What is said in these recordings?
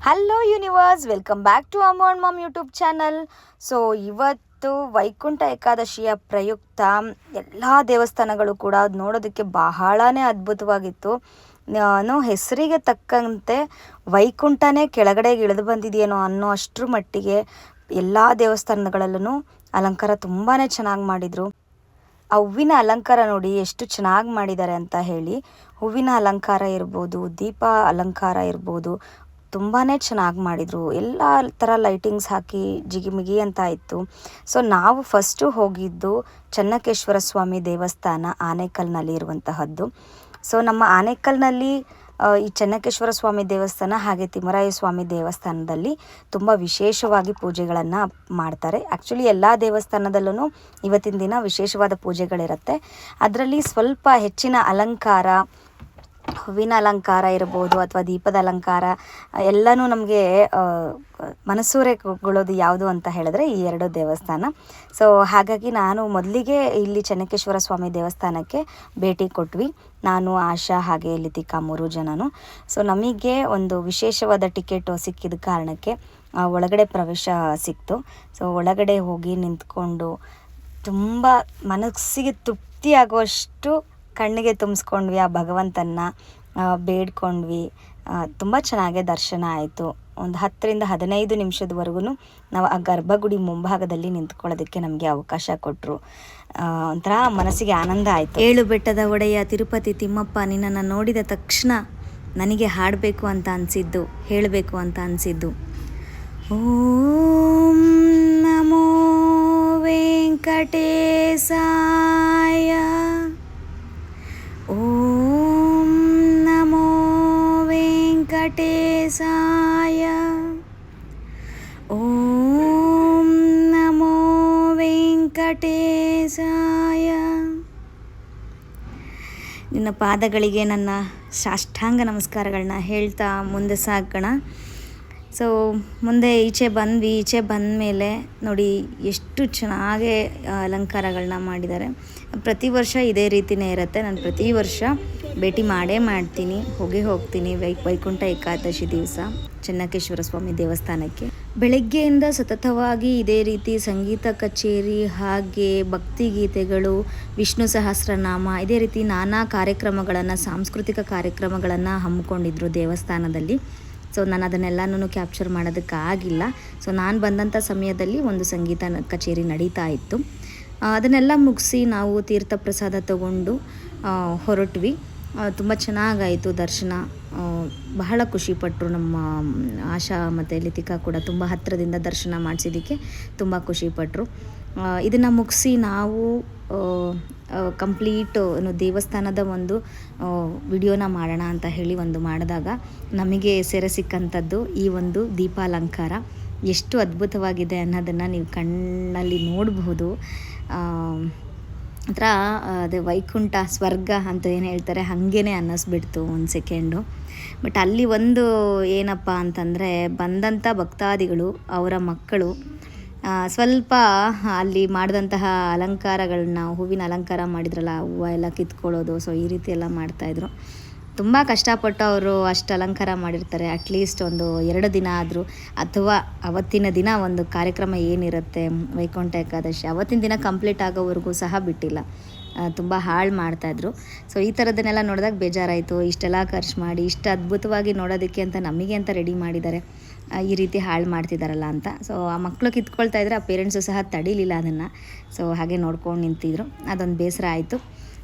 Hello universe, welcome back to Amma and mom YouTube channel. So ಇವತ್ತು ವೈಕುಂಠ ಏಕಾದಶಿಯ ಪ್ರಯುಕ್ತ ಎಲ್ಲ ದೇವಸ್ಥಾನಗಳು ಕೂಡ ನೋಡೋದಕ್ಕೆ ಬಹಳನೇ ಅದ್ಭುತವಾಗಿತ್ತು. ನಾನು ಹೆಸರಿಗೆ ತಕ್ಕಂತೆ ವೈಕುಂಠನೇ ಕೆಳಗಡೆ ಇಳಿದು ಬಂದಿದೆಯೇನೋ ಅನ್ನೋ ಅಷ್ಟರ ಮಟ್ಟಿಗೆ ಎಲ್ಲ ದೇವಸ್ಥಾನಗಳಲ್ಲೂ ಅಲಂಕಾರ ತುಂಬಾ ಚೆನ್ನಾಗಿ ಮಾಡಿದರು. ಆ ಹೂವಿನ ಅಲಂಕಾರ ನೋಡಿ ಎಷ್ಟು ಚೆನ್ನಾಗಿ ಮಾಡಿದ್ದಾರೆ ಅಂತ ಹೇಳಿ. ಹೂವಿನ ಅಲಂಕಾರ ಇರ್ಬೋದು, ದೀಪ ಅಲಂಕಾರ ಇರ್ಬೋದು, ತುಂಬಾ ಚೆನ್ನಾಗಿ ಮಾಡಿದರು. ಎಲ್ಲ ಥರ ಲೈಟಿಂಗ್ಸ್ ಹಾಕಿ ಜಿಗಿಮಿಗಿ ಅಂತ ಇತ್ತು. ಸೊ ನಾವು ಫಸ್ಟು ಹೋಗಿದ್ದು ಚೆನ್ನಕೇಶ್ವರ ಸ್ವಾಮಿ ದೇವಸ್ಥಾನ ಆನೇಕಲ್ನಲ್ಲಿ ಇರುವಂತಹದ್ದು. ಸೊ ನಮ್ಮ ಆನೇಕಲ್ನಲ್ಲಿ ಈ ಚೆನ್ನಕೇಶ್ವರ ಸ್ವಾಮಿ ದೇವಸ್ಥಾನ ಹಾಗೆ ತಿಮ್ಮರಾಯ ಸ್ವಾಮಿ ದೇವಸ್ಥಾನದಲ್ಲಿ ತುಂಬ ವಿಶೇಷವಾಗಿ ಪೂಜೆಗಳನ್ನು ಮಾಡ್ತಾರೆ. ಆ್ಯಕ್ಚುಲಿ ಎಲ್ಲ ದೇವಸ್ಥಾನದಲ್ಲೂ ಇವತ್ತಿನ ದಿನ ವಿಶೇಷವಾದ ಪೂಜೆಗಳಿರುತ್ತೆ. ಅದರಲ್ಲಿ ಸ್ವಲ್ಪ ಹೆಚ್ಚಿನ ಅಲಂಕಾರ, ಹೂವಿನ ಅಲಂಕಾರ ಇರ್ಬೋದು ಅಥವಾ ದೀಪದ ಅಲಂಕಾರ ಎಲ್ಲನೂ ನಮಗೆ ಮನಸೂರೆಗೊಳ್ಳೋದು ಯಾವುದು ಅಂತ ಹೇಳಿದ್ರೆ ಈ ಎರಡು ದೇವಸ್ಥಾನ. ಸೊ ಹಾಗಾಗಿ ನಾನು ಮೊದಲಿಗೆ ಇಲ್ಲಿ ಚೆನ್ನಕೇಶ್ವರ ಸ್ವಾಮಿ ದೇವಸ್ಥಾನಕ್ಕೆ ಭೇಟಿ ಕೊಟ್ವಿ, ನಾನು, ಆಶಾ ಹಾಗೆ ಲಿತಿಕಾ 3 ಜನನು. ಸೊ ನಮಗೆ ಒಂದು ವಿಶೇಷವಾದ ಟಿಕೆಟು ಸಿಕ್ಕಿದ ಕಾರಣಕ್ಕೆ ಒಳಗಡೆ ಪ್ರವೇಶ ಸಿಕ್ತು. ಸೊ ಒಳಗಡೆ ಹೋಗಿ ನಿಂತ್ಕೊಂಡು ತುಂಬ ಮನಸ್ಸಿಗೆ ತೃಪ್ತಿ ಆಗುವಷ್ಟು ಕಣ್ಣಿಗೆ ತುಂಬಿಸ್ಕೊಂಡ್ವಿ, ಆ ಭಗವಂತನ ಬೇಡ್ಕೊಂಡ್ವಿ. ತುಂಬ ಚೆನ್ನಾಗೇ ದರ್ಶನ ಆಯಿತು. ಒಂದು 10ರಿಂದ 15 ನಿಮಿಷದವರೆಗೂ ನಾವು ಆ ಗರ್ಭಗುಡಿ ಮುಂಭಾಗದಲ್ಲಿ ನಿಂತ್ಕೊಳ್ಳೋದಕ್ಕೆ ನಮಗೆ ಅವಕಾಶ ಕೊಟ್ಟರು. ಒಂಥರ ಮನಸ್ಸಿಗೆ ಆನಂದ ಆಯಿತು. 7 ಬೆಟ್ಟದ ಒಡೆಯ ತಿರುಪತಿ ತಿಮ್ಮಪ್ಪ, ನಿನ್ನನ್ನು ನೋಡಿದ ತಕ್ಷಣ ನನಗೆ ಹಾಡಬೇಕು ಅಂತ ಅನಿಸಿದ್ದು, ಹೇಳಬೇಕು ಅಂತ ಅನಿಸಿದ್ದು, ಓಂ ನಮೋ ವೆಂಕಟೇಶಾಯ, ಓಂ ನಮೋ ವೆಂಕಟೇಶಾಯ, ಓಂ ನಮೋ ವೆಂಕಟೇಶಾಯ. ನಿನ್ನ ಪಾದಗಳಿಗೆ ನನ್ನ ಸಾಷ್ಟಾಂಗ ನಮಸ್ಕಾರಗಳನ್ನ ಹೇಳ್ತಾ ಮುಂದೆ ಸಾಗೋಣ. ಸೊ ಮುಂದೆ ಈಚೆ ಬಂದ್ವಿ. ಈಚೆ ಬಂದ ಮೇಲೆ ನೋಡಿ ಎಷ್ಟು ಚೆನ್ನಾಗಿ ಅಲಂಕಾರಗಳನ್ನ ಮಾಡಿದ್ದಾರೆ. ಪ್ರತಿ ವರ್ಷ ಇದೇ ರೀತಿಯೇ ಇರುತ್ತೆ. ನಾನು ಪ್ರತಿ ವರ್ಷ ಭೇಟಿ ಮಾಡ್ತೀನಿ, ಹೋಗ್ತೀನಿ ವೈಕುಂಠ ಏಕಾದಶಿ ದಿವಸ ಚೆನ್ನಕೇಶ್ವರ ಸ್ವಾಮಿ ದೇವಸ್ಥಾನಕ್ಕೆ. ಬೆಳಗ್ಗೆಯಿಂದ ಸತತವಾಗಿ ಇದೇ ರೀತಿ ಸಂಗೀತ ಕಚೇರಿ ಹಾಗೆ ಭಕ್ತಿಗೀತೆಗಳು, ವಿಷ್ಣು ಸಹಸ್ರನಾಮ, ಇದೇ ರೀತಿ ನಾನಾ ಕಾರ್ಯಕ್ರಮಗಳನ್ನು, ಸಾಂಸ್ಕೃತಿಕ ಕಾರ್ಯಕ್ರಮಗಳನ್ನು ಹಮ್ಮಿಕೊಂಡಿದ್ರು ದೇವಸ್ಥಾನದಲ್ಲಿ. ಸೊ ನಾನು ಅದನ್ನೆಲ್ಲನೂ ಕ್ಯಾಪ್ಚರ್ ಮಾಡೋದಕ್ಕಾಗಿಲ್ಲ. ಸೊ ನಾನು ಬಂದಂಥ ಸಮಯದಲ್ಲಿ ಒಂದು ಸಂಗೀತ ಕಚೇರಿ ನಡೀತಾ ಇತ್ತು. ಅದನ್ನೆಲ್ಲ ಮುಗಿಸಿ ನಾವು ತೀರ್ಥ ಪ್ರಸಾದ ತಗೊಂಡು ಹೊರಟ್ವಿ. ತುಂಬ ಚೆನ್ನಾಗಾಯಿತು ದರ್ಶನ. ಬಹಳ ಖುಷಿಪಟ್ಟರು ನಮ್ಮ ಆಶಾ ಮತ್ತು ಲಿತಿಕಾ ಕೂಡ ತುಂಬ ಹತ್ತಿರದಿಂದ ದರ್ಶನ ಮಾಡಿಸಿದ್ದಕ್ಕೆ ತುಂಬ ಖುಷಿಪಟ್ಟರು. ಇದನ್ನು ಮುಗಿಸಿ ನಾವು ಕಂಪ್ಲೀಟ್ ದೇವಸ್ಥಾನದ ಒಂದು ವಿಡಿಯೋನ ಮಾಡೋಣ ಅಂತ ಹೇಳಿ ಒಂದು ಮಾಡಿದಾಗ ನಮಗೆ ಸೆರೆ ಸಿಕ್ಕಂಥದ್ದು ಈ ಒಂದು ದೀಪಾಲಂಕಾರ. ಎಷ್ಟು ಅದ್ಭುತವಾಗಿದೆ ಅನ್ನೋದನ್ನು ನೀವು ಕಣ್ಣಲ್ಲಿ ನೋಡಬಹುದು. ಒಂಥರ ಅದೇ ವೈಕುಂಠ ಸ್ವರ್ಗ ಅಂತ ಏನು ಹೇಳ್ತಾರೆ ಹಾಗೇ ಅನ್ನಿಸ್ಬಿಡ್ತು ಒಂದು ಸೆಕೆಂಡು. ಬಟ್ ಅಲ್ಲಿ ಒಂದು ಏನಪ್ಪ ಅಂತಂದರೆ ಬಂದಂಥ ಭಕ್ತಾದಿಗಳು, ಅವರ ಮಕ್ಕಳು ಸ್ವಲ್ಪ ಅಲ್ಲಿ ಮಾಡಿದಂತಹ ಅಲಂಕಾರಗಳನ್ನ, ಹೂವಿನ ಅಲಂಕಾರ ಮಾಡಿದ್ರಲ್ಲ, ಹೂವು ಎಲ್ಲ ಕಿತ್ಕೊಳ್ಳೋದು, ಸೊ ಈ ರೀತಿ ಎಲ್ಲ ಮಾಡ್ತಾಯಿದ್ರು. ತುಂಬ ಕಷ್ಟಪಟ್ಟು ಅವರು ಅಷ್ಟು ಅಲಂಕಾರ ಮಾಡಿರ್ತಾರೆ. ಅಟ್ಲೀಸ್ಟ್ ಒಂದು 2 ದಿನ ಆದರೂ, ಅಥವಾ ಅವತ್ತಿನ ದಿನ ಒಂದು ಕಾರ್ಯಕ್ರಮ ಏನಿರುತ್ತೆ ವೈಕುಂಠ ಏಕಾದಶಿ ಅವತ್ತಿನ ದಿನ ಕಂಪ್ಲೀಟ್ ಆಗೋವರೆಗೂ ಸಹ ಬಿಟ್ಟಿಲ್ಲ. ತುಂಬ ಹಾಳು ಮಾಡ್ತಾಯಿದ್ರು. ಸೊ ಈ ಥರದನ್ನೆಲ್ಲ ನೋಡಿದಾಗ ಬೇಜಾರಾಯಿತು. ಇಷ್ಟೆಲ್ಲ ಖರ್ಚು ಮಾಡಿ ಇಷ್ಟು ಅದ್ಭುತವಾಗಿ ನೋಡೋದಕ್ಕೆ ಅಂತ ನಮಗೆ ಅಂತ ರೆಡಿ ಮಾಡಿದ್ದಾರೆ, ಈ ರೀತಿ ಹಾಳು ಮಾಡ್ತಿದ್ದಾರಲ್ಲ ಅಂತ. ಸೊ ಆ ಮಕ್ಕಳು ಕಿತ್ಕೊಳ್ತಾ ಇದ್ರೆ ಆ ಪೇರೆಂಟ್ಸು ಸಹ ತಡೀಲಿಲ್ಲ ಅದನ್ನು. ಸೊ ಹಾಗೆ ನೋಡ್ಕೊಂಡು ನಿಂತಿದ್ರು. ಅದೊಂದು ಬೇಸರ ಆಯಿತು.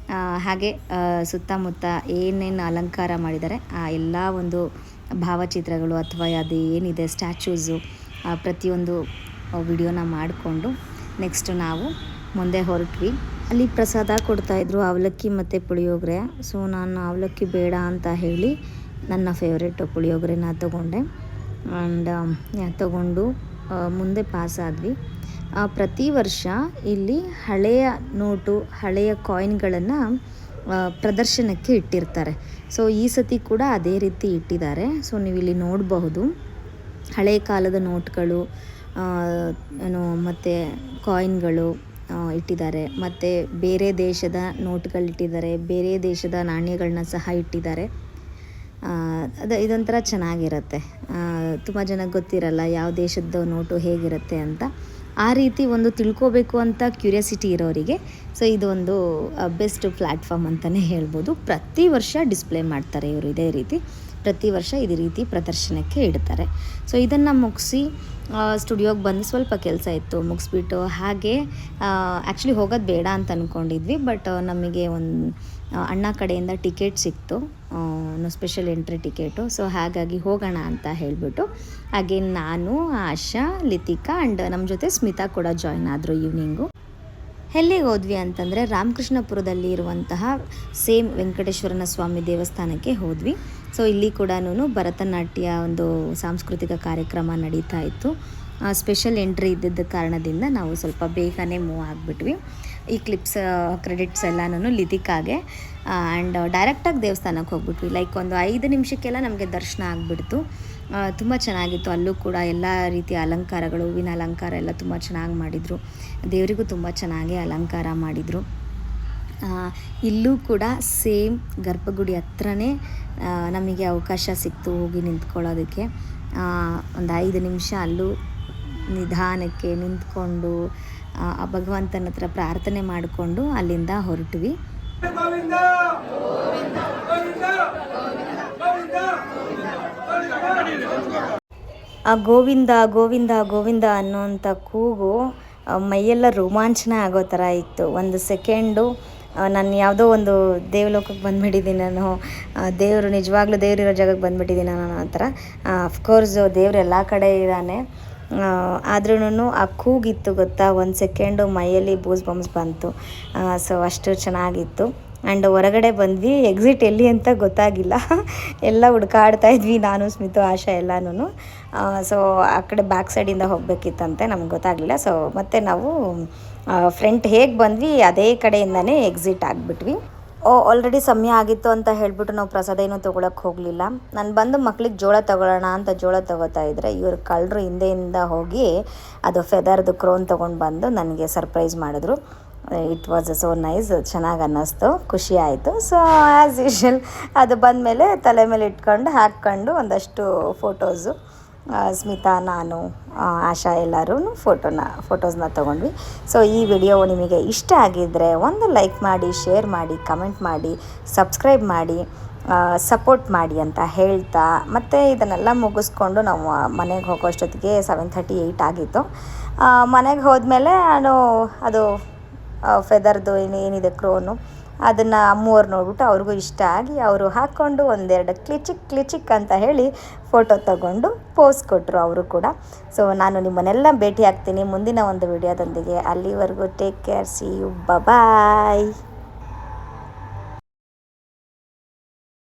ಹಾಗೆ ಸುತ್ತಮುತ್ತ ಏನೇನು ಅಲಂಕಾರ ಮಾಡಿದ್ದಾರೆ ಆ ಎಲ್ಲ ಒಂದು ಭಾವಚಿತ್ರಗಳು ಅಥವಾ ಅದು ಏನಿದೆ ಸ್ಟ್ಯಾಚ್ಯೂಸು, ಪ್ರತಿಯೊಂದು ವಿಡಿಯೋನ ಮಾಡಿಕೊಂಡು ನೆಕ್ಸ್ಟ್ ನಾವು ಮುಂದೆ ಹೊರಟ್ವಿ. ಅಲ್ಲಿ ಪ್ರಸಾದ ಕೊಡ್ತಾಯಿದ್ರು, ಅವಲಕ್ಕಿ ಮತ್ತು ಪುಳಿಯೋಗರೆ. ಸೊ ನಾನು ಅವಲಕ್ಕಿ ಬೇಡ ಅಂತ ಹೇಳಿ ನನ್ನ ಫೇವ್ರೇಟ್ ಪುಳಿಯೋಗರೆನ ತೊಗೊಂಡೆ. ಆ್ಯಂಡ್ ತೊಗೊಂಡು ಮುಂದೆ ಪಾಸ್ ಆದ್ವಿ. ಪ್ರತಿ ವರ್ಷ ಇಲ್ಲಿ ಹಳೆಯ ನೋಟು, ಹಳೆಯ ಕಾಯಿನ್ಗಳನ್ನು ಪ್ರದರ್ಶನಕ್ಕೆ ಇಟ್ಟಿರ್ತಾರೆ. ಸೊ ಈ ಸತಿ ಕೂಡ ಅದೇ ರೀತಿ ಇಟ್ಟಿದ್ದಾರೆ. ಸೊ ನೀವು ಇಲ್ಲಿ ನೋಡಬಹುದು ಹಳೆಯ ಕಾಲದ ನೋಟ್ಗಳು, ಮತ್ತು ಕಾಯಿನ್ಗಳು ಇಟ್ಟಿದ್ದಾರೆ. ಮತ್ತು ಬೇರೆ ದೇಶದ ನೋಟ್ಗಳು ಇಟ್ಟಿದ್ದಾರೆ, ಬೇರೆ ದೇಶದ ನಾಣ್ಯಗಳನ್ನ ಸಹ ಇಟ್ಟಿದ್ದಾರೆ. ಇದೊಂಥರ ಚೆನ್ನಾಗಿರುತ್ತೆ. ತುಂಬ ಜನಕ್ಕೆ ಗೊತ್ತಿರಲ್ಲ ಯಾವ ದೇಶದ್ದು ನೋಟು ಹೇಗಿರುತ್ತೆ ಅಂತ. ಆ ರೀತಿ ಒಂದು ತಿಳ್ಕೋಬೇಕು ಅಂತ ಕ್ಯೂರಿಯಾಸಿಟಿ ಇರೋರಿಗೆ ಸೊ ಇದು ಒಂದು ಬೆಸ್ಟ್ ಪ್ಲ್ಯಾಟ್ಫಾರ್ಮ್ ಅಂತಲೇ ಹೇಳ್ಬೋದು. ಪ್ರತಿ ವರ್ಷ ಡಿಸ್ಪ್ಲೇ ಮಾಡ್ತಾರೆ ಇವರು ಇದೇ ರೀತಿ. ಪ್ರತಿ ವರ್ಷ ಇದೇ ರೀತಿ ಪ್ರದರ್ಶನಕ್ಕೆ ಇಡ್ತಾರೆ. ಸೊ ಇದನ್ನು ಮುಗಿಸಿ ಸ್ಟುಡಿಯೋಗೆ ಬಂದು ಸ್ವಲ್ಪ ಕೆಲಸ ಇತ್ತು, ಮುಗಿಸ್ಬಿಟ್ಟು ಹಾಗೆ ಆ್ಯಕ್ಚುಲಿ ಹೋಗೋದು ಬೇಡ ಅಂತ ಅಂದ್ಕೊಂಡಿದ್ವಿ. ಬಟ್ ನಮಗೆ ಒಂದು ಅಣ್ಣ ಕಡೆಯಿಂದ ಟಿಕೆಟ್ ಸಿಕ್ತು, ಸ್ಪೆಷಲ್ ಎಂಟ್ರಿ ಟಿಕೆಟು. ಸೊ ಹಾಗಾಗಿ ಹೋಗೋಣ ಅಂತ ಹೇಳಿಬಿಟ್ಟು ಹಾಗೆ ನಾನು, ಆಶಾ, ಲಿತಿಕಾ ಆ್ಯಂಡ್ ನಮ್ಮ ಜೊತೆ ಸ್ಮಿತಾ ಕೂಡ ಜಾಯ್ನ್ ಆದರು ಈವ್ನಿಂಗು. ಎಲ್ಲಿಗೆ ಹೋದ್ವಿ ಅಂತಂದರೆ ರಾಮಕೃಷ್ಣಪುರದಲ್ಲಿ ಇರುವಂತಹ ಸೇಮ್ ವೆಂಕಟೇಶ್ವರನ ಸ್ವಾಮಿ ದೇವಸ್ಥಾನಕ್ಕೆ ಹೋದ್ವಿ. ಸೊ ಇಲ್ಲಿ ಕೂಡ ಭರತನಾಟ್ಯ ಒಂದು ಸಾಂಸ್ಕೃತಿಕ ಕಾರ್ಯಕ್ರಮ ನಡೀತಾ ಇತ್ತು. ಸ್ಪೆಷಲ್ ಎಂಟ್ರಿ ಇದ್ದಿದ್ದ ಕಾರಣದಿಂದ ನಾವು ಸ್ವಲ್ಪ ಬೇಗನೆ ಮೂವ್ ಆಗಿಬಿಟ್ವಿ. ಈ ಕ್ರೆಡಿಟ್ಸ್ ಎಲ್ಲನೂ ಲಿತಿಕಾಗೆ ಆ್ಯಂಡ್ ಡೈರೆಕ್ಟಾಗಿ ದೇವಸ್ಥಾನಕ್ಕೆ ಹೋಗ್ಬಿಟ್ವಿ. ಲೈಕ್ ಒಂದು 5 ನಿಮಿಷಕ್ಕೆಲ್ಲ ನಮಗೆ ದರ್ಶನ ಆಗಿಬಿಡ್ತು. ತುಂಬ ಚೆನ್ನಾಗಿತ್ತು. ಅಲ್ಲೂ ಕೂಡ ಎಲ್ಲ ರೀತಿಯ ಅಲಂಕಾರಗಳು, ಹೂವಿನ ಅಲಂಕಾರ ಎಲ್ಲ ತುಂಬ ಚೆನ್ನಾಗಿ ಮಾಡಿದರು. ದೇವರಿಗೂ ತುಂಬ ಚೆನ್ನಾಗಿ ಅಲಂಕಾರ ಮಾಡಿದರು. ಇಲ್ಲೂ ಕೂಡ ಸೇಮ್ ಗರ್ಭಗುಡಿ ಹತ್ರನೇ ನಮಗೆ ಅವಕಾಶ ಸಿಕ್ತು ಹೋಗಿ ನಿಂತ್ಕೊಳ್ಳೋದಕ್ಕೆ. ಒಂದು 5 ನಿಮಿಷ ಅಲ್ಲೂ ನಿಧಾನಕ್ಕೆ ನಿಂತ್ಕೊಂಡು ಆ ಭಗವಂತನ ಹತ್ರ ಪ್ರಾರ್ಥನೆ ಮಾಡಿಕೊಂಡು ಅಲ್ಲಿಂದ ಹೊರಟ್ವಿ. ಆ ಗೋವಿಂದ ಗೋವಿಂದ ಗೋವಿಂದ ಅನ್ನೋಂಥ ಕೂಗು ಮೈಯೆಲ್ಲ ರೋಮಾಂಚನ ಆಗೋ ಥರ ಇತ್ತು. ಒಂದು ಸೆಕೆಂಡು ನಾನು ಯಾವುದೋ ಒಂದು ದೇವಲೋಕಕ್ಕೆ ಬಂದುಬಿಟ್ಟಿದ್ದೀನಿ, ನಾನು ದೇವರು ನಿಜವಾಗ್ಲೂ ದೇವರಿರೋ ಜಾಗಕ್ಕೆ ಬಂದುಬಿಟ್ಟಿದ್ದೀನಿ ನಾನು ಆ ಥರ. ಅಫ್ಕೋರ್ಸ್ ದೇವ್ರು ಎಲ್ಲ ಕಡೆ ಇದ್ದಾನೆ, ಆದ್ರೂ ಆ ಕೂಗಿತ್ತು ಗೊತ್ತಾ, ಒಂದು ಸೆಕೆಂಡು ಮೈಯಲ್ಲಿ ಬೂಸ್ ಬಂಪ್ಸ್ ಬಂತು. ಸೊ ಅಷ್ಟು ಚೆನ್ನಾಗಿತ್ತು. ಆ್ಯಂಡ್ ಹೊರಗಡೆ ಬಂದ್ವಿ. ಎಕ್ಸಿಟ್ ಎಲ್ಲಿ ಅಂತ ಗೊತ್ತಾಗಿಲ್ಲ, ಎಲ್ಲ ಹುಡ್ಕಾಡ್ತಾ ಇದ್ವಿ ನಾನು, ಸ್ಮಿತು, ಆಶಾ ಎಲ್ಲನೂ. ಸೊ ಆ ಕಡೆ ಬ್ಯಾಕ್ ಸೈಡಿಂದ ಹೋಗಬೇಕಿತ್ತಂತೆ, ನಮ್ಗೆ ಗೊತ್ತಾಗಲಿಲ್ಲ. ಸೊ ಮತ್ತೆ ನಾವು ಫ್ರಂಟ್ ಹೇಗೆ ಬಂದ್ವಿ ಅದೇ ಕಡೆಯಿಂದನೇ ಎಕ್ಸಿಟ್ ಆಗಿಬಿಟ್ವಿ. ಆಲ್ರೆಡಿ ಸಮಯ ಆಗಿತ್ತು ಅಂತ ಹೇಳಿಬಿಟ್ಟು ನಾವು ಪ್ರಸಾದ ಏನೂ ತೊಗೊಳಕ್ಕೆ ಹೋಗಲಿಲ್ಲ. ನಾನು ಬಂದು ಮಕ್ಳಿಗೆ ಜೋಳ ತೊಗೊಳ್ಳೋಣ ಅಂತ ಜೋಳ ತೊಗೋತಾ ಇದ್ದರೆ ಇವರು ಕಳ್ಳರು ಹಿಂದೆಯಿಂದ ಹೋಗಿ ಅದು ಫೆದರ್ದು ಕ್ರೋನ್ ತೊಗೊಂಡು ಬಂದು ನನಗೆ ಸರ್ಪ್ರೈಸ್ ಮಾಡಿದ್ರು. ಇಟ್ ವಾಸ್ ಸೋ ನೈಸ್, ಚೆನ್ನಾಗಿ ಅನ್ನಿಸ್ತು, ಖುಷಿ ಆಯಿತು. ಸೊ ಆ್ಯಸ್ ಯೂಶ್ವಲ್ ಅದು ಬಂದಮೇಲೆ ತಲೆ ಮೇಲೆ ಇಟ್ಕೊಂಡು ಹಾಕ್ಕೊಂಡು ಒಂದಷ್ಟು ಫೋಟೋಸು, ಸ್ಮಿತಾ, ನಾನು, ಆಶಾ ಎಲ್ಲರೂ ಫೋಟೋಸ್ನ ತೊಗೊಂಡ್ವಿ. ಸೊ ಈ ವಿಡಿಯೋ ನಿಮಗೆ ಇಷ್ಟ ಆಗಿದ್ದರೆ ಒಂದು ಲೈಕ್ ಮಾಡಿ, ಶೇರ್ ಮಾಡಿ, ಕಮೆಂಟ್ ಮಾಡಿ, ಸಬ್ಸ್ಕ್ರೈಬ್ ಮಾಡಿ, ಸಪೋರ್ಟ್ ಮಾಡಿ ಅಂತ ಹೇಳ್ತಾ, ಮತ್ತು ಇದನ್ನೆಲ್ಲ ಮುಗಿಸ್ಕೊಂಡು ನಾವು ಮನೆಗೆ ಹೋಗೋಷ್ಟೊತ್ತಿಗೆ 7:38 ಆಗಿತ್ತು. ಮನೆಗೆ ಹೋದ್ಮೇಲೆ ನಾನು ಅದು ಫೆದರ್ದು ಏನಿದೆ ಕ್ರೋನು, ಅದನ್ನು ಅಮ್ಮವ್ರು ನೋಡ್ಬಿಟ್ಟು ಅವ್ರಿಗೂ ಇಷ್ಟ ಆಗಿ ಅವರು ಹಾಕ್ಕೊಂಡು ಒಂದೆರಡು ಕ್ಲಿಚಿಕ್ ಅಂತ ಹೇಳಿ ಫೋಟೋ ತಗೊಂಡು ಪೋಸ್ ಕೊಟ್ಟರು ಅವರು ಕೂಡ. ಸೊ ನಾನು ನಿಮ್ಮನ್ನೆಲ್ಲ ಭೇಟಿ ಆಗ್ತೀನಿ ಮುಂದಿನ ಒಂದು ವಿಡಿಯೋದೊಂದಿಗೆ. ಅಲ್ಲಿವರೆಗೂ take care, see you, bye.